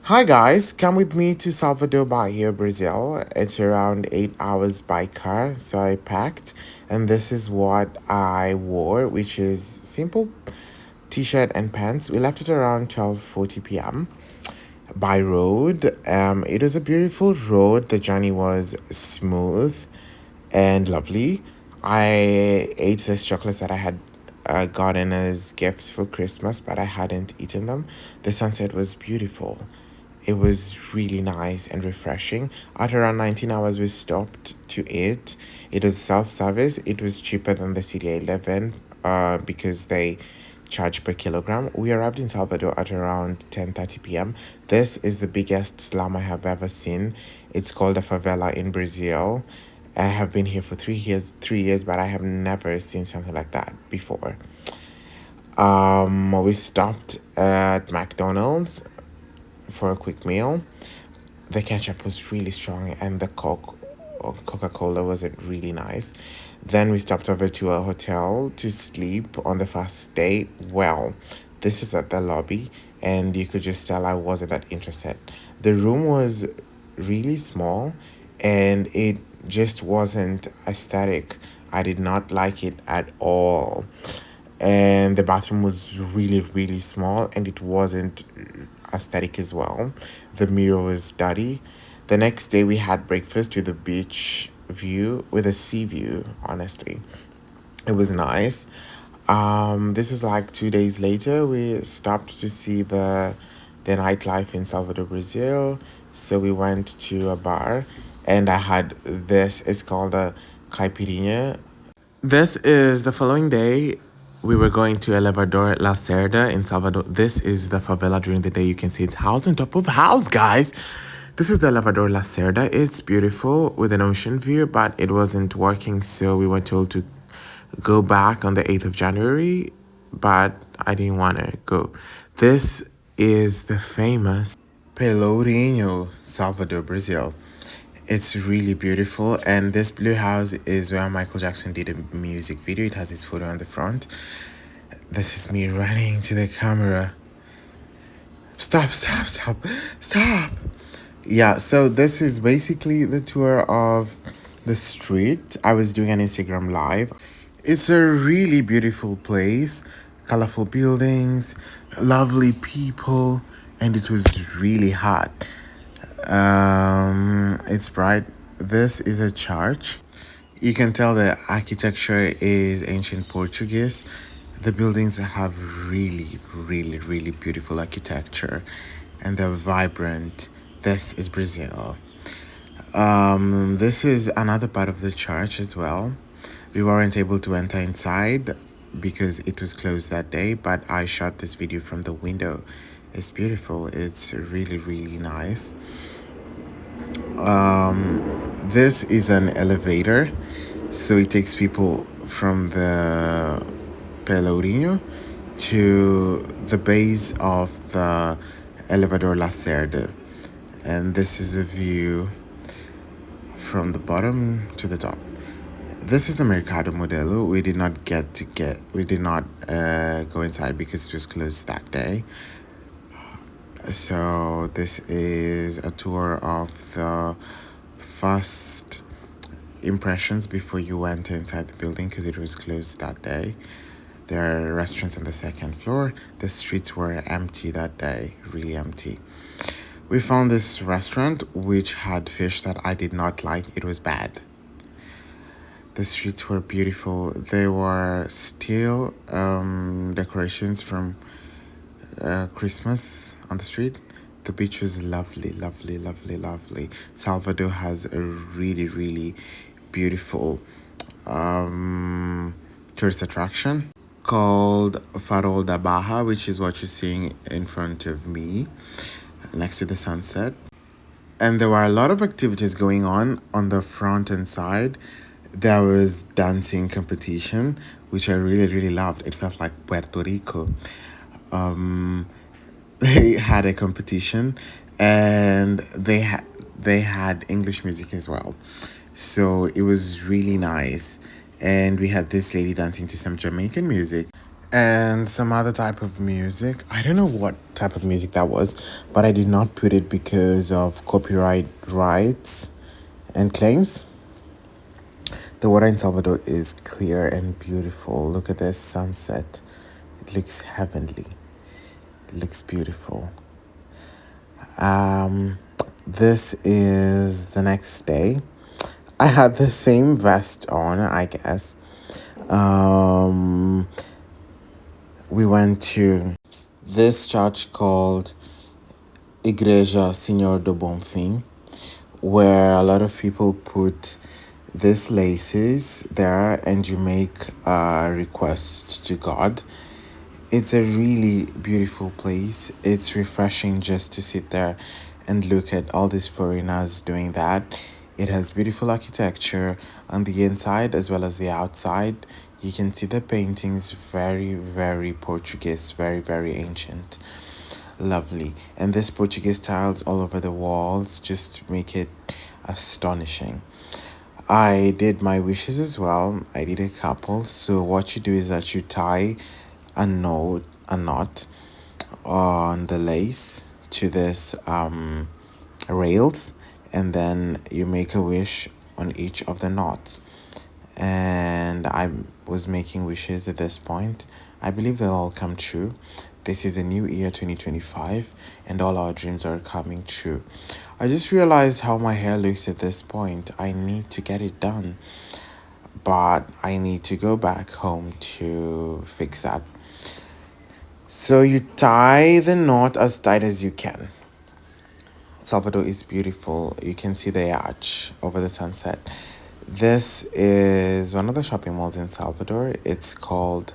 Hi guys, come with me to Salvador Brazil. It's around 8 hours by car, so I packed, and this is what I wore, which is simple t-shirt and pants. We left it around 12:40 p.m. by road. It was a beautiful road. The journey was smooth and lovely. I ate this chocolates that I had gotten as gifts for Christmas, but I hadn't eaten them. The sunset was beautiful. It was really nice and refreshing. At around 19 hours, we stopped to eat. It was self-service. It was cheaper than the city I live in because they charge per kilogram. We arrived in Salvador at around 10:30 p.m. This is the biggest slum I have ever seen. It's called a favela in Brazil. I have been here for 3 years, but I have never seen something like that before. We stopped at McDonald's for a quick meal. The ketchup was really strong, and the Coca Cola wasn't really nice. Then we stopped over to a hotel to sleep on the first day. Well, this is at the lobby, and you could just tell I wasn't that interested. The room was really small, and it just wasn't aesthetic. I did not like it at all. And the bathroom was really, really small, and it wasn't aesthetic as well. The mirror was dirty. The next day we had breakfast with a beach view, with a sea view, honestly. It was nice. This was like 2 days later. We stopped to see the nightlife in Salvador, Brazil. So we went to a bar, and I had this. It's called a caipirinha. This is the following day. We were going to Elevador La Cerda in Salvador. This is the favela during the day. You can see it's house on top of house, guys. This is the Elevador La Cerda. It's beautiful with an ocean view, but it wasn't working, so we were told to go back on the 8th of January, but I didn't want to go. This is the famous Pelourinho, Salvador, Brazil. It's really beautiful, and this blue house is where Michael Jackson did a music video. It has his photo on the front. This is me running to the camera. Stop, stop, stop, stop. Yeah, so this is basically the tour of the street. I was doing an Instagram live. It's a really beautiful place, colorful buildings, lovely people, and it was really hot. It's bright. This is a church. You can tell the architecture is ancient Portuguese. The buildings have really, really, really beautiful architecture, and they're vibrant. This is Brazil. This is another part of the church as well. We weren't able to enter inside because it was closed that day, but I shot this video from the window. It's beautiful. It's really, really nice. This is an elevator, so it takes people from the Pelourinho to the base of the Elevador Lacerda, and this is the view from the bottom to the top. This is the Mercado Modelo. We did not go inside because it was closed that day. So this is a tour of the first impressions before you went inside the building because it was closed that day. There are restaurants on the second floor. The streets were empty that day, really empty. We found this restaurant which had fish that I did not like. It was bad. The streets were beautiful. There were still decorations from Christmas on the street. The beach was lovely, lovely, lovely, lovely. Salvador has a really, really beautiful tourist attraction called Farol da Barra, which is what you're seeing in front of me next to the sunset. And there were a lot of activities going on the front and side. There was dancing competition, which I really, really loved. It felt like Puerto Rico. They had a competition, and they had English music as well. So it was really nice. And we had this lady dancing to some Jamaican music. and some other type of music. I don't know what type of music that was, but I did not put it because of copyright rights and claims. The water in Salvador is clear and beautiful. Look at this sunset. It looks heavenly. It looks beautiful. Um, this is the next day. I had the same vest on, I guess. Um, we went to this church called Igreja Senhor do Bonfim, where a lot of people put these laces there and you make a request to God. It's a really beautiful place. It's refreshing just to sit there and look at all these foreigners doing that. It has beautiful architecture on the inside as well as the outside. You can see the paintings, very, very Portuguese, very, very ancient. Lovely. And this Portuguese tiles all over the walls just make it astonishing. I did my wishes as well. I did a couple. So what you do is that you tie a knot on the lace to this rails, and then you make a wish on each of the knots. And I was making wishes at this point. I believe they'll all come true. This is a new year 2025 and all our dreams are coming true. I just realized how my hair looks at this point. I need to get it done, but I need to go back home to fix that. So you tie the knot as tight as you can. Salvador is beautiful. You can see the arch over the sunset. This is one of the shopping malls in Salvador. It's called.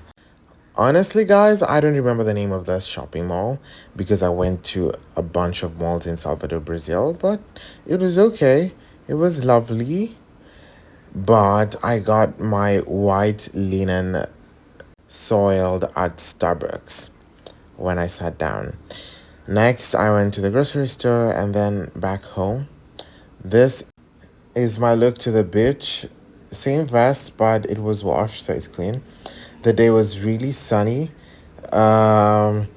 Honestly, guys, I don't remember the name of this shopping mall because I went to a bunch of malls in Salvador, Brazil, but it was okay. It was lovely, but I got my white linen soiled at Starbucks when I sat down. Next, I went to the grocery store and then back home. This is my look to the beach. Same vest, but it was washed, so it's clean. The day was really sunny. Um,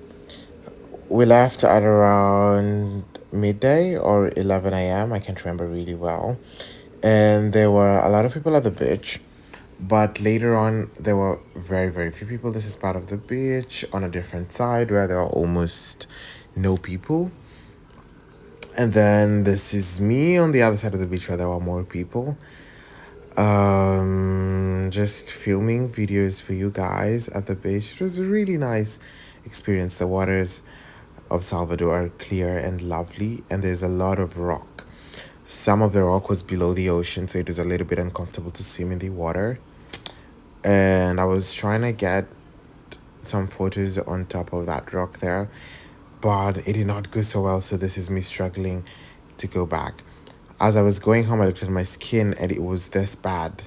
we left at around midday or 11 a.m. I can't remember really well. And there were a lot of people at the beach. But later on, there were very, very few people. This is part of the beach on a different side where there are almost no people. And then this is me on the other side of the beach where there were more people. Just filming videos for you guys at the beach. It was a really nice experience. The waters of Salvador are clear and lovely, and there's a lot of rock. Some of the rock was below the ocean, so it was a little bit uncomfortable to swim in the water. And I was trying to get some photos on top of that rock there, but it did not go so well. So this is me struggling to go back. As I was going home, I looked at my skin and it was this bad.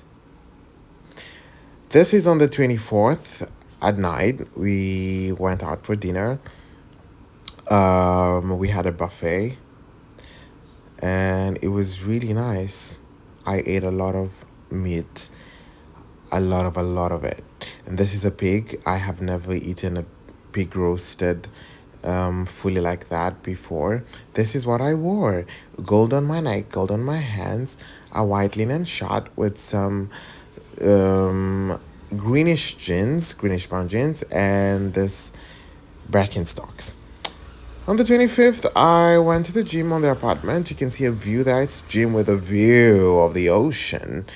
This is on the 24th at night. We went out for dinner. We had a buffet and it was really nice. I ate a lot of meat, a lot of it. And this is a pig. I have never eaten a pig roasted fully like that before. This is what I wore: gold on my neck, gold on my hands, a white linen shirt with some greenish brown jeans, and this Birkenstocks. On the 25th, I went to the gym on the apartment. You can see a view there. It's gym with a view of the ocean.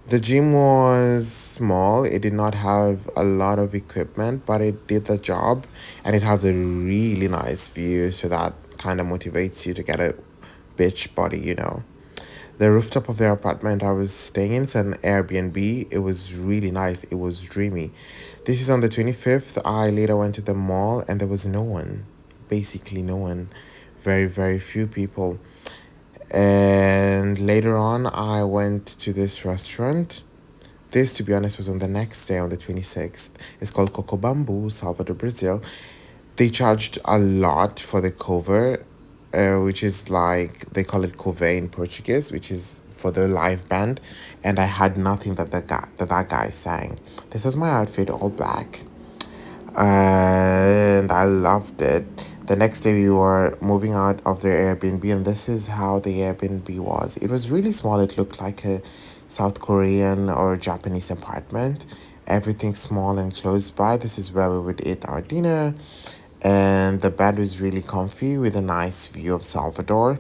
The gym was small. It did not have a lot of equipment, but it did the job, and it has a really nice view, so that kind of motivates you to get a bitch body. The rooftop of the apartment I was staying in is an Airbnb. It was really nice. It was dreamy. This is on the 25th. I later went to the mall and there was no one. Basically, no one. Very, very few people. And later on, I went to this restaurant. This, to be honest, was on the next day, on the 26th. It's called Coco Bambu, Salvador, Brazil. They charged a lot for the cover, which is like, they call it cove in Portuguese, which is for the live band. And I had nothing that that guy sang. This was my outfit, all black. and I loved it. The next day we were moving out of the Airbnb, and this is how the Airbnb was. It was really small. It looked like a South Korean or Japanese apartment. Everything small and close by. This is where we would eat our dinner, and the bed was really comfy with a nice view of Salvador.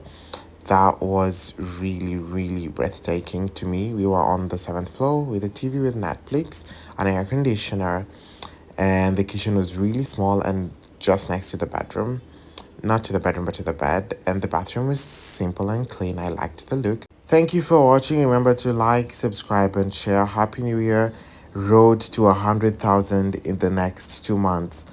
That was really breathtaking to me. We were on the seventh floor with a TV with Netflix, an air conditioner, and the kitchen was really small and just next to the bedroom. Not to the bedroom, but to the bed. And the bathroom was simple and clean. I liked the look. Thank you for watching. Remember to like, subscribe, and share. Happy New Year. Road to 100,000 in the next 2 months.